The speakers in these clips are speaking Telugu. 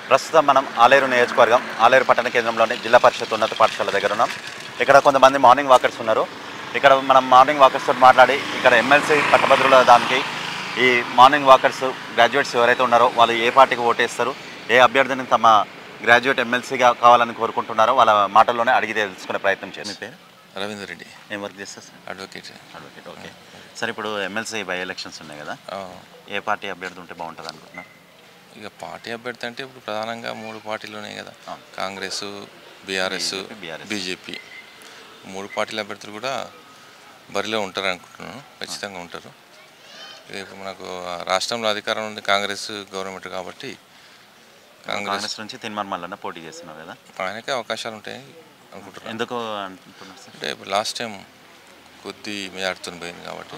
ప్రస్తుతం మనం ఆలేరు నియోజకవర్గం ఆలేరు పట్టణ కేంద్రంలోని జిల్లా పరిషత్ ఉన్నత పాఠశాల దగ్గర ఉన్నాం. ఇక్కడ కొంతమంది మార్నింగ్ వాకర్స్ ఉన్నారు. ఇక్కడ మనం మార్నింగ్ వాకర్స్ తోటి మాట్లాడి ఇక్కడ ఎమ్మెల్సీ పట్టభద్రుల దానికి ఈ మార్నింగ్ వాకర్స్ గ్రాడ్యుయేట్స్ ఎవరైతే ఉన్నారో వాళ్ళు ఏ పార్టీకి ఓటేస్తారు, ఏ అభ్యర్థిని తమ గ్రాడ్యుయేట్ ఎమ్మెల్సీగా కావాలని కోరుకుంటున్నారో వాళ్ళ మాటల్లోనే అడిగి తెలుసుకునే ప్రయత్నం చేయండి. మీ పేరు? రవీందర్ రెడ్డి. ఏం వర్క్ చేస్తారు సార్? అడ్వకేట్. ఓకే సార్, ఇప్పుడు ఎమ్మెల్సీ బై ఎలక్షన్స్ ఉన్నాయి కదా, ఏ పార్టీ అభ్యర్థి ఉంటే బాగుంటుంది అనుకుంటున్నారు? ఇక పార్టీ అభ్యర్థి అంటే ఇప్పుడు ప్రధానంగా 3 పార్టీలు ఉన్నాయి కదా, కాంగ్రెస్, బీఆర్ఎస్, బీజేపీ. 3 పార్టీల అభ్యర్థులు కూడా బరిలో ఉంటారు అనుకుంటున్నాను, ఖచ్చితంగా ఉంటారు. ఇప్పుడు మనకు రాష్ట్రంలో అధికారం ఉంది కాంగ్రెస్ గవర్నమెంట్ కాబట్టి కాంగ్రెస్ నుంచి తిన్మార్ మల్లన్న పోటీ చేస్తున్నారు కదా, ఆయనకే అవకాశాలు ఉంటాయి అనుకుంటున్నాను. ఎందుకు అంటున్నారు సార్? అంటే ఇప్పుడు లాస్ట్ టైం కొద్ది మెజార్టీతో పోయింది కాబట్టి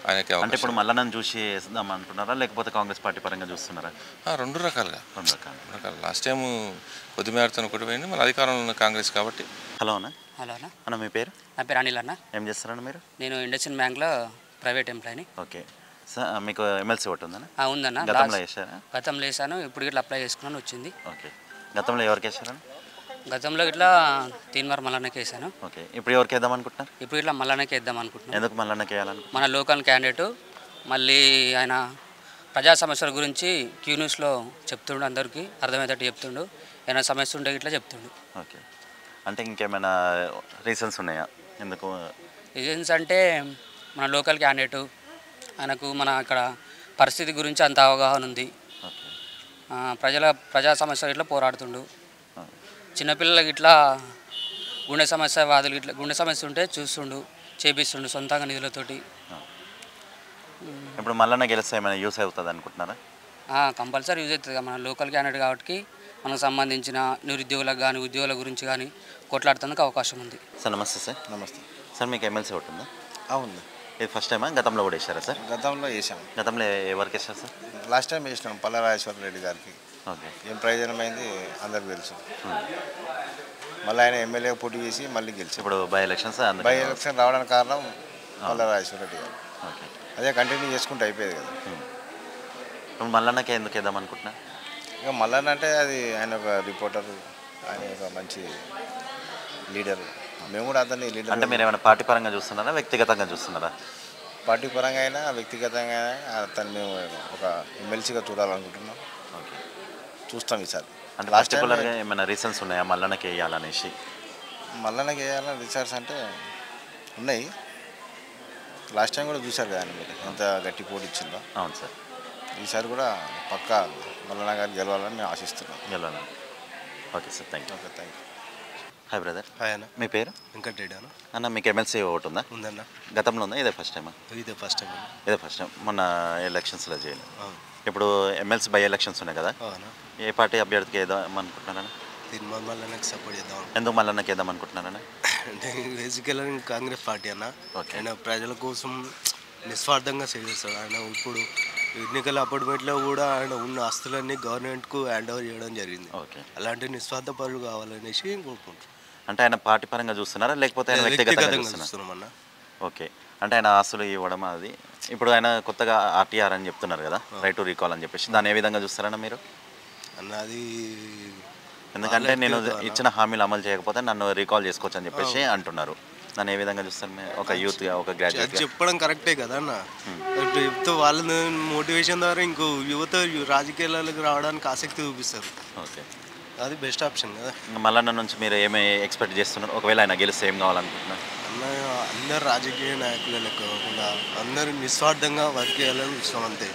ఆయనకే అంటే ఇప్పుడు మల్లన్నను చూసి వేద్దాం అంటున్నారా, లేకపోతే కాంగ్రెస్ పార్టీ పరంగా చూస్తున్నారా? 2 రకాలుగా. లాస్ట్ టైం కొద్ది మేరతో ఒకటి పోయింది, మన అధికారంలో ఉన్న కాంగ్రెస్ కాబట్టి. హలో అన్న. హలో అన్న. అన్న మీ పేరు? నా పేరు అనిల్ అన్న. ఏం చేస్తారన్న మీరు? నేను ఇండస్ట్రియల్ బ్యాంక్లో ప్రైవేట్ ఎంప్లాయీని. ఓకే సార్, మీకు ఎమ్మెల్సీ ఓటు ఉందన్న? ఉందన్న. గతంలో వేసారా? గతంలో వేసాను, ఇప్పుడు ఇట్లా అప్లై చేసుకున్నాను, వచ్చింది. ఓకే, గతంలో ఎవరికి వేసారన్న? గతంలో ఇట్లా తీన్మార్ మల్లన్నకి వేసాను. ఓకే, ఇప్పుడు ఎవరికి వేద్దాం అనుకుంటున్నారు? ఇప్పుడు ఇట్లా మల్లన్నకి వేద్దాం అనుకుంటున్నాను. ఎందుకు మల్లన్నకి వేయాలనుకుంటున్నారు? మన లోకల్ క్యాండిడేటు, మళ్ళీ ఆయన ప్రజా సమస్యల గురించి క్యూ న్యూస్లో చెప్తుండు, అందరికీ అర్థమయ్యేటట్టు చెప్తుండు, ఏమైనా సమస్య ఉంటే ఇట్లా చెప్తుండు. ఓకే, అంటే ఇంకేమైనా రీజన్స్ ఉన్నాయా ఎందుకు? రీజన్స్ అంటే మన లోకల్ క్యాండిడేటు, ఆయనకు మన అక్కడ పరిస్థితి గురించి అంత అవగాహన ఉంది, ప్రజా సమస్యలు ఇట్లా పోరాడుతుండు. చిన్నపిల్లలకి ఇట్లా గుండె సమస్య వాదులు ఇట్లా గుండె సమస్య ఉంటే చూస్తుండు, చేపిస్తుండు సొంతంగా నిధులతోటి. ఇప్పుడు మల్లన్న గెలిస్తే ఏమైనా యూస్ అవుతుంది అనుకుంటున్నారా? కంపల్సరీ యూజ్ అవుతుంది. మన లోకల్ క్యాండిడేట్ కాబట్టి మనకు సంబంధించిన నిరుద్యోగులకు కానీ ఉద్యోగుల గురించి కానీ కొట్లాడుతుందుకు అవకాశం ఉంది. సార్ నమస్తే. సార్ నమస్తే సార్, మీకు ఎమ్మెల్సీ ఓటు ఉందా? ఉంది. ఇది ఫస్ట్ టైమా? గతంలో కూడా వేసారా సార్? గతంలో వేసాం. గతంలో ఎవరికి వేసారు సార్? లాస్ట్ టైం వేసినాం పల్లరాజేశ్వర రెడ్డి గారికి. ఓకే, ఏం ప్రయోజనమైంది అందరికి తెలుసు. మళ్ళీ ఆయన ఎమ్మెల్యే పోటీ చేసి మళ్ళీ గెలిచి ఇప్పుడు బై ఎలక్షన్స్ బై ఎలక్షన్ రావడానికి కారణం పల్లరాజేశ్వర రెడ్డి గారు. ఓకే, అదే కంటిన్యూ చేసుకుంటూ అయిపోయేది కదా. ఇప్పుడు మల్లన్నకే ఎందుకు వేద్దాం అనుకుంటున్నా? ఇక మల్లన్న అంటే అది ఆయన ఒక రిపోర్టరు, ఆయన ఒక మంచి లీడరు. మేము కూడా అతన్ని లీడర్. అంటే మీరు ఏమైనా పార్టీ పరంగా చూస్తున్నారా, వ్యక్తిగతంగా చూస్తున్నారా? పార్టీ పరంగా అయినా వ్యక్తిగతంగా అయినా అతన్ని మేము ఒక ఎమ్మెల్సీగా చూడాలనుకుంటున్నాం. ఓకే, చూస్తాం ఈసారి. అంటే పర్టికులర్గా ఏమైనా రీజన్స్ ఉన్నాయా మల్లన్నకి వేయాలనేసి? మల్లన్నకి వేయాలని రీసెర్చ్ అంటే ఉన్నాయి. లాస్ట్ టైం కూడా చూశారు కదా మీరు ఎంత గట్టి పోటీ ఇచ్చిందో. అవును సార్. ఈసారి కూడా పక్కా మల్లన్న గారు గెలవాలని మేము ఆశిస్తున్నాం. గెలవాలని. Okay sir, thank you. Okay, thank you. Hi brother. Hi అన్న. మీ పేరు? వెంకటరెడ్డి అన్న. అన్న మీకు ఎమ్మెల్సీ ఓటు ఉందా? ఉందన్న. గతంలో ఉందా? ఇదే ఫస్ట్ టైమా? ఇదే ఫస్ట్ టైం. ఇదే ఫస్ట్ టైం. మొన్న ఎలక్షన్స్లో చేయాలి. ఇప్పుడు ఎమ్మెల్సీ బై ఎలక్షన్స్ ఉన్నాయి కదా, ఏ పార్టీ అభ్యర్థికి వేద్దాం అనుకుంటున్నారన్నా? తీన్మార్ మల్లన్నకి సపోర్ట్ చేద్దాం. ఎందుకు మల్లన్నకి వేద్దాం అనుకుంటున్నారన్నా? అంటే బేసికల్గా కాంగ్రెస్ పార్టీ అన్న. ఓకే, ఆయన ప్రజల కోసం నిస్వార్థంగా సేవ చేస్తాడు. ఆయన ఇప్పుడు ఎన్నికల అపార్ట్మెంట్లో కూడా ఆయన ఉన్న ఆస్తులన్నీ గవర్నమెంట్కు హ్యాండ్ ఓవర్ చేయడం జరిగింది. ఓకే, అలాంటి నిస్వార్థ పనులు కావాలనేసి కోరుకుంటున్నాం. అంటే ఆయన పార్టీ పరంగా చూస్తున్నారా, లేకపోతే ఆయన వ్యక్తిగతంగా చూస్తున్నామన్న? ఓకే, అంటే ఆయన ఆస్తులు ఇవ్వడం అది. ఇప్పుడు ఆయన కొత్తగా ఆర్టీఆర్ అని చెప్తున్నారు కదా, రైట్ టు రీకాల్ అని చెప్పేసి, దాన్ని ఏ విధంగా చూస్తారన్నా మీరు? అన్నది ఎందుకంటే నేను ఇచ్చిన హామీలు అమలు చేయకపోతే నన్ను రీకాల్ చేసుకోవచ్చు అని చెప్పేసి అంటున్నారు. దాన్ని ఏ విధంగా చూస్తారు మీరు ఒక యూత్గా, ఒక గ్రాడ్యుయేట్? చెప్పడం కరెక్టే కదా అన్న. ఇప్పుడు చెప్తే వాళ్ళ మోటివేషన్ ద్వారా ఇంకో యువత రాజకీయాలకు రావడానికి ఆసక్తి చూపిస్తారు. ఓకే, అది బెస్ట్ ఆప్షన్ కదా. మల్లన్న నుంచి మీరు ఏమి ఎక్స్పెక్ట్ చేస్తున్నారు? ఒకవేళ ఆయన గెలిస్తే ఏం కావాలనుకుంటున్నారు? అన్న అందరు రాజకీయ నాయకులు లెక్క కాకుండా అందరూ నిస్వార్థంగా వర్క్ చేయాలని చూస్తాం అంతే.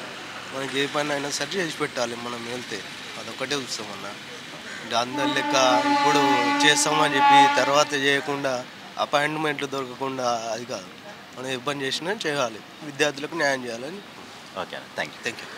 మనకి ఏ పని అయినా సరి చేసి పెట్టాలి మనం వెళ్తే, అదొక్కటే చూస్తామన్న. అంటే అందరి లెక్క ఇప్పుడు చేస్తామని చెప్పి తర్వాత చేయకుండా అపాయింట్మెంట్లు దొరకకుండా అది కాదు. మనం ఏ పని చేసినా చేయాలి, విద్యార్థులకు న్యాయం చేయాలని. Okay, thank you.